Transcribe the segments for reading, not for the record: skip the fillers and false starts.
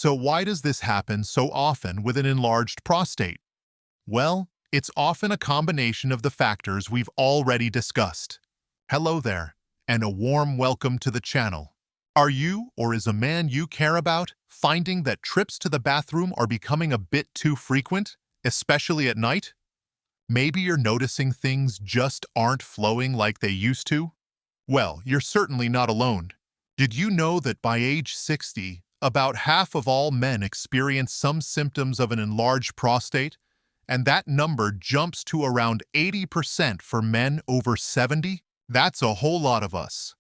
So why does this happen so often with an enlarged prostate? Well, it's often a combination of the factors we've already discussed. Hello there, and a warm welcome to the channel. Are you, or is a man you care about, finding that trips to the bathroom are becoming a bit too frequent, especially at night? Maybe you're noticing things just aren't flowing like they used to? Well, you're certainly not alone. Did you know that by age 60, about half of all men experience some symptoms of an enlarged prostate, and that number jumps to around 80% for men over 70? That's a whole lot of us.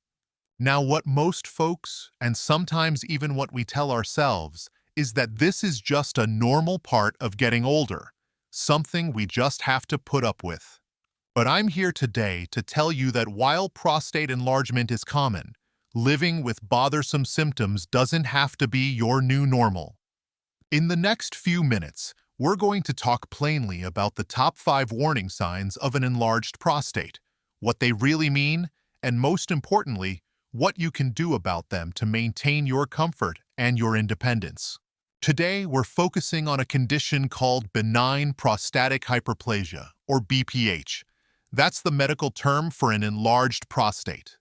Now, what most folks, and sometimes even what we tell ourselves, is that this is just a normal part of getting older, something we just have to put up with. But I'm here today to tell you that while prostate enlargement is common, living with bothersome symptoms doesn't have to be your new normal. In the next few minutes, we're going to talk plainly about the top 5 warning signs of an enlarged prostate, what they really mean, and most importantly, what you can do about them to maintain your comfort and your independence. Today, we're focusing on a condition called benign prostatic hyperplasia, or BPH. That's the medical term for an enlarged prostate.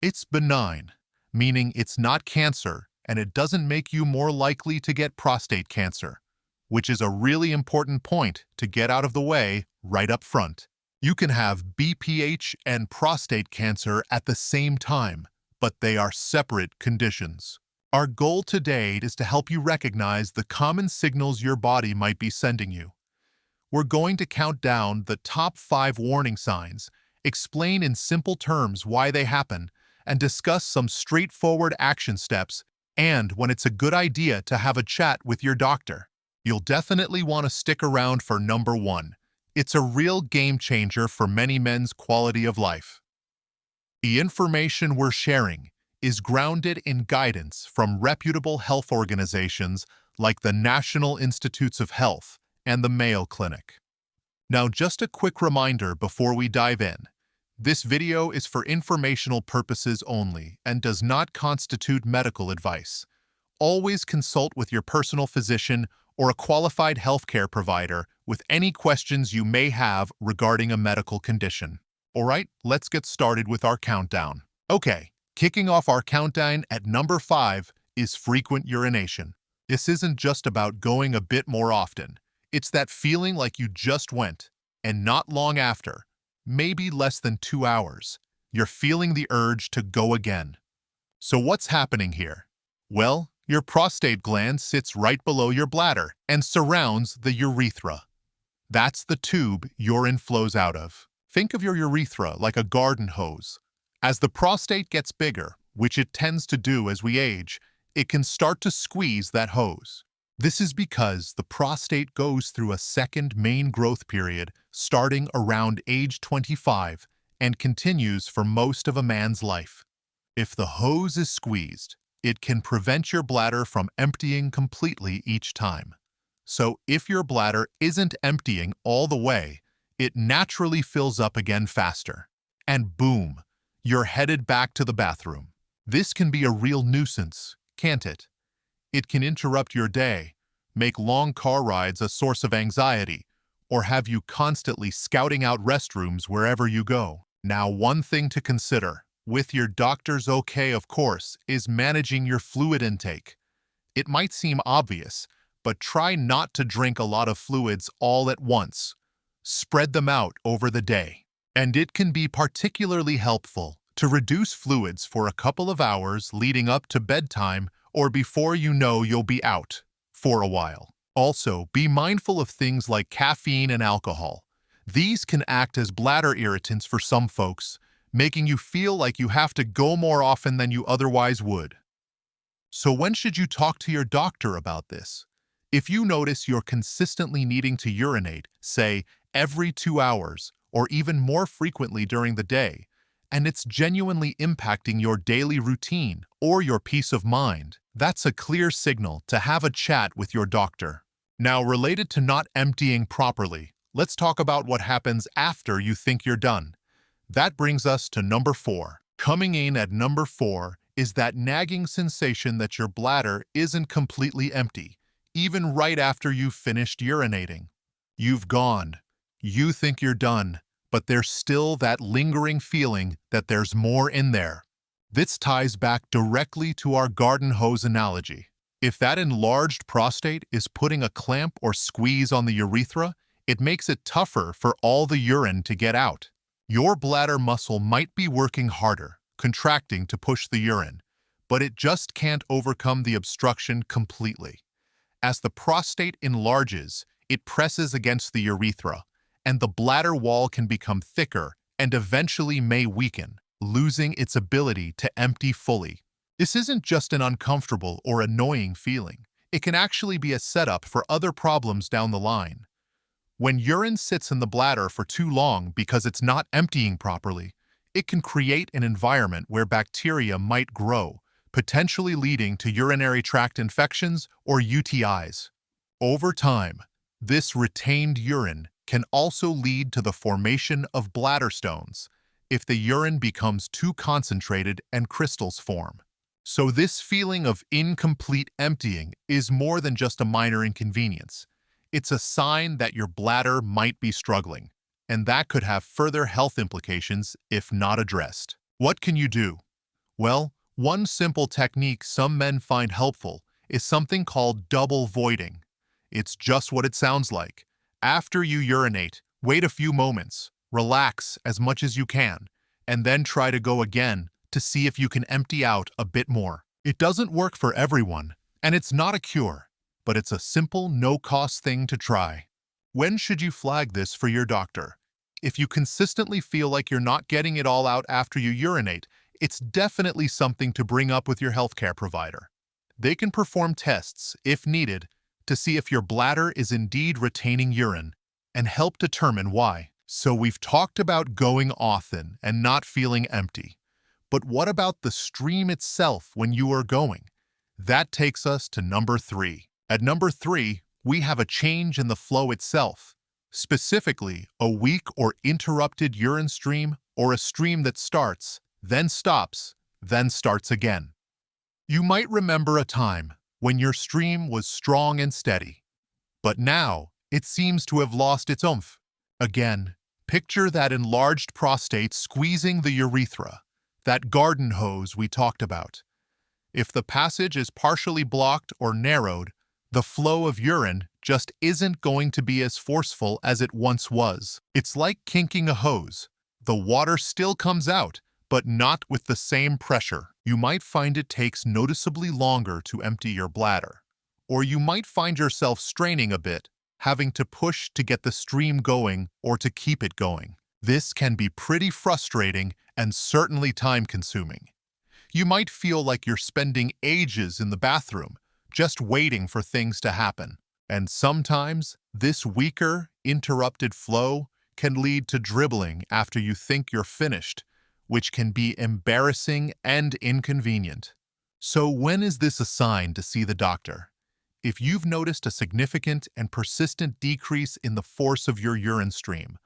It's benign, meaning it's not cancer, and it doesn't make you more likely to get prostate cancer, which is a really important point to get out of the way right up front. You can have BPH and prostate cancer at the same time, but they are separate conditions. Our goal today is to help you recognize the common signals your body might be sending you. We're going to count down the top 5 warning signs, explain in simple terms why they happen, and discuss some straightforward action steps and when it's a good idea to have a chat with your doctor. You'll definitely want to stick around for number 1. It's a real game changer for many men's quality of life. The information we're sharing is grounded in guidance from reputable health organizations like the National Institutes of Health and the Mayo Clinic. Now, just a quick reminder before we dive in. This video is for informational purposes only and does not constitute medical advice. Always consult with your personal physician or a qualified healthcare provider with any questions you may have regarding a medical condition. All right, let's get started with our countdown. Okay, kicking off our countdown at number 5 is frequent urination. This isn't just about going a bit more often. It's that feeling like you just went, and not long after, maybe less than 2 hours, you're feeling the urge to go again. So what's happening here? Well, your prostate gland sits right below your bladder and surrounds the urethra. That's the tube urine flows out of. Think of your urethra like a garden hose. As the prostate gets bigger, which it tends to do as we age, it can start to squeeze that hose. This is because the prostate goes through a second main growth period starting around age 25 and continues for most of a man's life. If the hose is squeezed, it can prevent your bladder from emptying completely each time. So if your bladder isn't emptying all the way, it naturally fills up again faster. And boom, you're headed back to the bathroom. This can be a real nuisance, can't it? It can interrupt your day, make long car rides a source of anxiety, or have you constantly scouting out restrooms wherever you go. Now, one thing to consider, with your doctor's okay, of course, is managing your fluid intake. It might seem obvious, but try not to drink a lot of fluids all at once. Spread them out over the day. And it can be particularly helpful to reduce fluids for a couple of hours leading up to bedtime or before you know you'll be out for a while. Also, be mindful of things like caffeine and alcohol. These can act as bladder irritants for some folks, making you feel like you have to go more often than you otherwise would. So when should you talk to your doctor about this? If you notice you're consistently needing to urinate, say, every 2 hours, or even more frequently during the day, and it's genuinely impacting your daily routine or your peace of mind, that's a clear signal to have a chat with your doctor. Now, related to not emptying properly, let's talk about what happens after you think you're done. That brings us to number 4. Coming in at number 4 is that nagging sensation that your bladder isn't completely empty, even right after you've finished urinating. You've gone. You think you're done, but there's still that lingering feeling that there's more in there. This ties back directly to our garden hose analogy. If that enlarged prostate is putting a clamp or squeeze on the urethra, it makes it tougher for all the urine to get out. Your bladder muscle might be working harder, contracting to push the urine, but it just can't overcome the obstruction completely. As the prostate enlarges, it presses against the urethra, and the bladder wall can become thicker and eventually may weaken, losing its ability to empty fully. This isn't just an uncomfortable or annoying feeling. It can actually be a setup for other problems down the line. When urine sits in the bladder for too long because it's not emptying properly, it can create an environment where bacteria might grow, potentially leading to urinary tract infections or UTIs. Over time, this retained urine can also lead to the formation of bladder stones if the urine becomes too concentrated and crystals form. So this feeling of incomplete emptying is more than just a minor inconvenience. It's a sign that your bladder might be struggling, and that could have further health implications if not addressed. What can you do? Well, one simple technique some men find helpful is something called double voiding. It's just what it sounds like. After you urinate, wait a few moments, relax as much as you can, and then try to go again to see if you can empty out a bit more. It doesn't work for everyone, and it's not a cure, but it's a simple, no-cost thing to try. When should you flag this for your doctor? If you consistently feel like you're not getting it all out after you urinate, it's definitely something to bring up with your healthcare provider. They can perform tests, if needed, to see if your bladder is indeed retaining urine and help determine why. So we've talked about going often and not feeling empty. But what about the stream itself when you are going? That takes us to number 3. At number 3, we have a change in the flow itself, specifically a weak or interrupted urine stream or a stream that starts, then stops, then starts again. You might remember a time when your stream was strong and steady, but now it seems to have lost its oomph. Again, picture that enlarged prostate squeezing the urethra, that garden hose we talked about. If the passage is partially blocked or narrowed, the flow of urine just isn't going to be as forceful as it once was. It's like kinking a hose. The water still comes out, but not with the same pressure. You might find it takes noticeably longer to empty your bladder. Or you might find yourself straining a bit, having to push to get the stream going or to keep it going. This can be pretty frustrating and certainly time-consuming. You might feel like you're spending ages in the bathroom, just waiting for things to happen. And sometimes, this weaker, interrupted flow can lead to dribbling after you think you're finished, which can be embarrassing and inconvenient. So when is this a sign to see the doctor? If you've noticed a significant and persistent decrease in the force of your urine stream,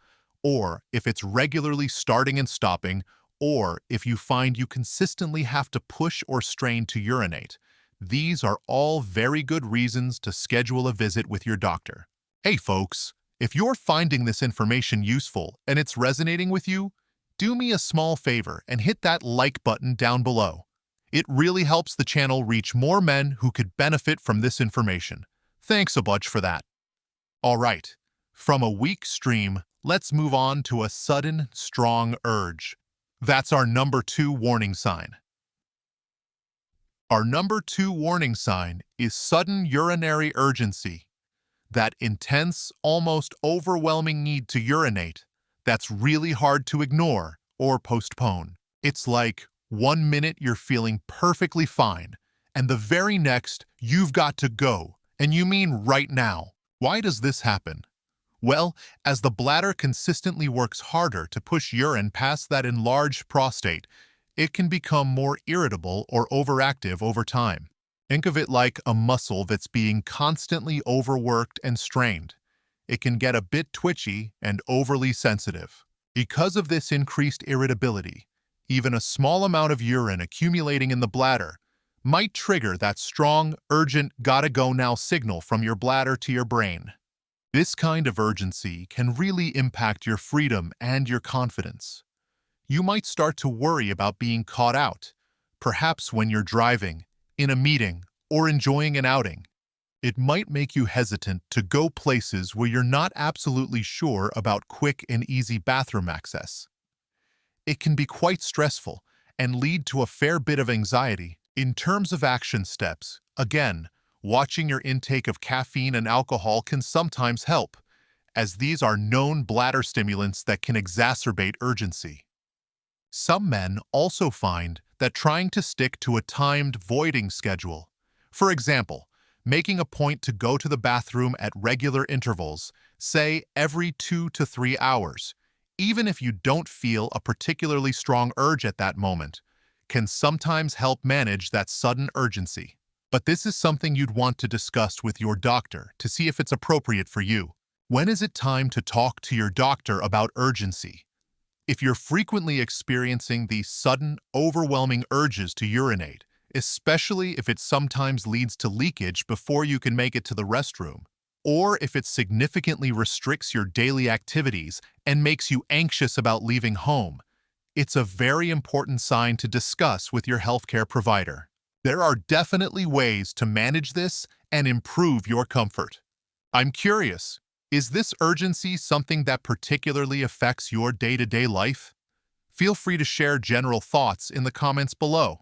or if it's regularly starting and stopping, or if you find you consistently have to push or strain to urinate, these are all very good reasons to schedule a visit with your doctor. Hey folks, if you're finding this information useful and it's resonating with you, do me a small favor and hit that like button down below. It really helps the channel reach more men who could benefit from this information. Thanks a bunch for that. All right, from a weak stream, let's move on to a sudden, strong urge. That's our number 2 warning sign. Our number 2 warning sign is sudden urinary urgency. That intense, almost overwhelming need to urinate that's really hard to ignore or postpone. It's like 1 minute you're feeling perfectly fine, and the very next you've got to go, and you mean right now. Why does this happen? Well, as the bladder consistently works harder to push urine past that enlarged prostate, it can become more irritable or overactive over time. Think of it like a muscle that's being constantly overworked and strained. It can get a bit twitchy and overly sensitive. Because of this increased irritability, Even a small amount of urine accumulating in the bladder might trigger that strong, urgent, gotta go now signal from your bladder to your brain. This kind of urgency can really impact your freedom and your confidence. You might start to worry about being caught out, perhaps when you're driving, in a meeting, or enjoying an outing. It might make you hesitant to go places where you're not absolutely sure about quick and easy bathroom access. It can be quite stressful and lead to a fair bit of anxiety. In terms of action steps, again, watching your intake of caffeine and alcohol can sometimes help, as these are known bladder stimulants that can exacerbate urgency. Some men also find that trying to stick to a timed voiding schedule, for example, making a point to go to the bathroom at regular intervals, say every 2 to 3 hours, even if you don't feel a particularly strong urge at that moment, can sometimes help manage that sudden urgency. But this is something you'd want to discuss with your doctor to see if it's appropriate for you. When is it time to talk to your doctor about urgency? If you're frequently experiencing these sudden, overwhelming urges to urinate, especially if it sometimes leads to leakage before you can make it to the restroom, or if it significantly restricts your daily activities and makes you anxious about leaving home, it's a very important sign to discuss with your healthcare provider. There are definitely ways to manage this and improve your comfort. I'm curious, is this urgency something that particularly affects your day-to-day life? Feel free to share general thoughts in the comments below.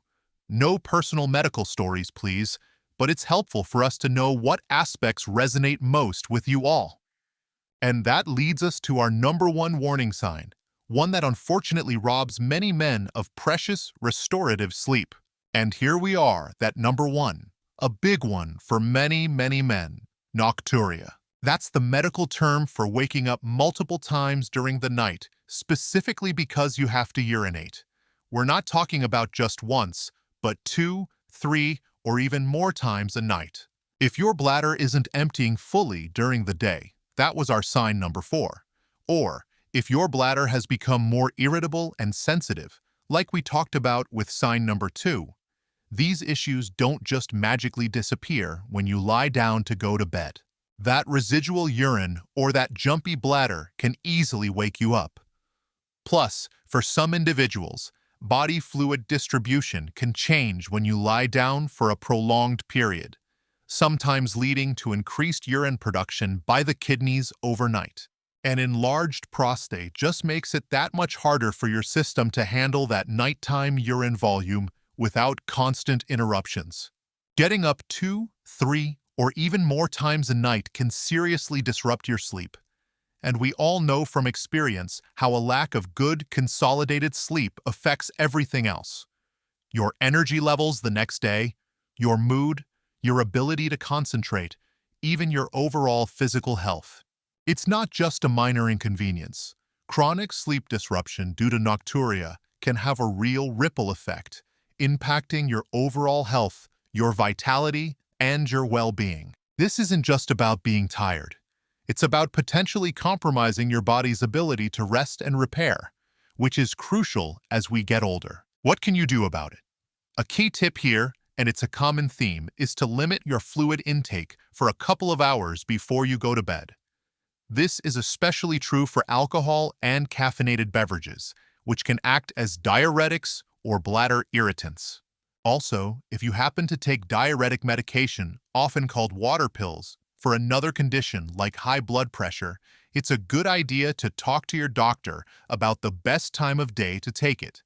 No personal medical stories, please, but it's helpful for us to know what aspects resonate most with you all. And that leads us to our number one warning sign, one that unfortunately robs many men of precious, restorative sleep. And here we are, that number one, a big one for many, many men, nocturia. That's the medical term for waking up multiple times during the night, specifically because you have to urinate. We're not talking about just once, but 2, 3, or even more times a night. If your bladder isn't emptying fully during the day, that was our sign number 4. Or if your bladder has become more irritable and sensitive, like we talked about with sign number 2, these issues don't just magically disappear when you lie down to go to bed. That residual urine or that jumpy bladder can easily wake you up. Plus, for some individuals, body fluid distribution can change when you lie down for a prolonged period, sometimes leading to increased urine production by the kidneys overnight. An enlarged prostate just makes it that much harder for your system to handle that nighttime urine volume without constant interruptions. Getting up 2, 3, or even more times a night can seriously disrupt your sleep. And we all know from experience how a lack of good, consolidated sleep affects everything else. Your energy levels the next day, your mood, your ability to concentrate, even your overall physical health. It's not just a minor inconvenience. Chronic sleep disruption due to nocturia can have a real ripple effect, impacting your overall health, your vitality, and your well-being. This isn't just about being tired. It's about potentially compromising your body's ability to rest and repair, which is crucial as we get older. What can you do about it? A key tip here, and it's a common theme, is to limit your fluid intake for a couple of hours before you go to bed. This is especially true for alcohol and caffeinated beverages, which can act as diuretics or bladder irritants. Also, if you happen to take diuretic medication, often called water pills, for another condition like high blood pressure, it's a good idea to talk to your doctor about the best time of day to take it.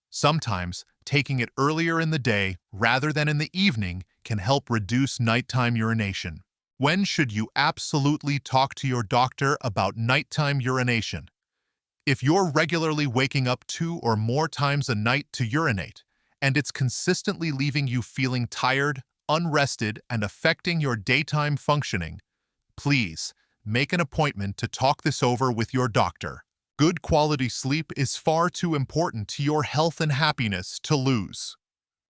Sometimes, taking it earlier in the day rather than in the evening can help reduce nighttime urination. When should you absolutely talk to your doctor about nighttime urination? If you're regularly waking up 2 or more times a night to urinate, and it's consistently leaving you feeling tired, unrested, and affecting your daytime functioning, please make an appointment to talk this over with your doctor. Good quality sleep is far too important to your health and happiness to lose.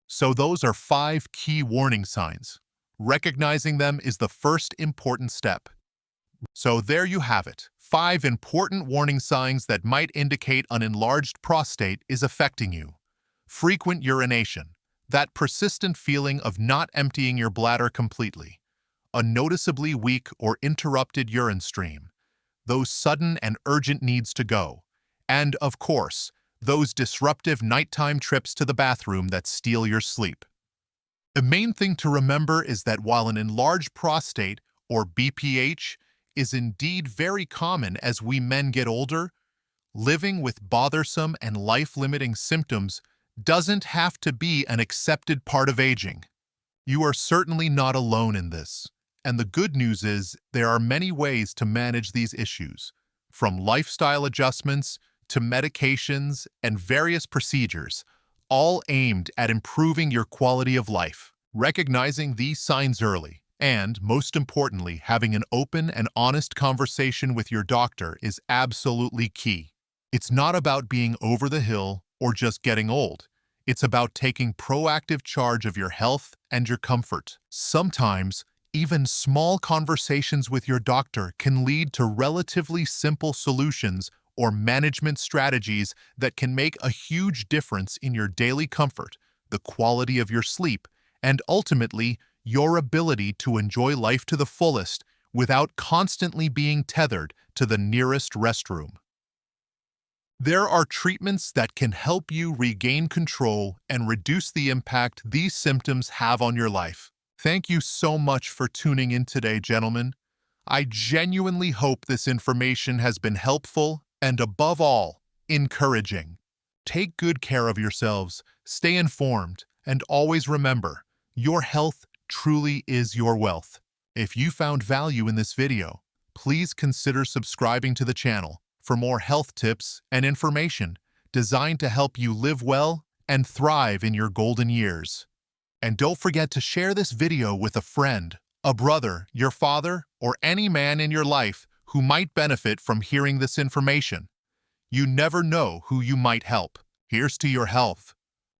So those are 5 key warning signs. Recognizing them is the first important step. So there you have it. 5 important warning signs that might indicate an enlarged prostate is affecting you. Frequent urination, that persistent feeling of not emptying your bladder completely. A noticeably weak or interrupted urine stream. Those sudden and urgent needs to go. And, of course, those disruptive nighttime trips to the bathroom that steal your sleep. The main thing to remember is that while an enlarged prostate, or BPH, is indeed very common as we men get older, living with bothersome and life-limiting symptoms doesn't have to be an accepted part of aging. You are certainly not alone in this. And the good news is there are many ways to manage these issues, from lifestyle adjustments to medications and various procedures, all aimed at improving your quality of life. Recognizing these signs early, and, most importantly, having an open and honest conversation with your doctor is absolutely key. It's not about being over the hill or just getting old. It's about taking proactive charge of your health and your comfort. Sometimes, even small conversations with your doctor can lead to relatively simple solutions or management strategies that can make a huge difference in your daily comfort, the quality of your sleep, and ultimately, your ability to enjoy life to the fullest without constantly being tethered to the nearest restroom. There are treatments that can help you regain control and reduce the impact these symptoms have on your life. Thank you so much for tuning in today, gentlemen. I genuinely hope this information has been helpful and, above all, encouraging. Take good care of yourselves, stay informed, and always remember, your health truly is your wealth. If you found value in this video, please consider subscribing to the channel for more health tips and information designed to help you live well and thrive in your golden years. And don't forget to share this video with a friend, a brother, your father, or any man in your life who might benefit from hearing this information. You never know who you might help. Here's to your health,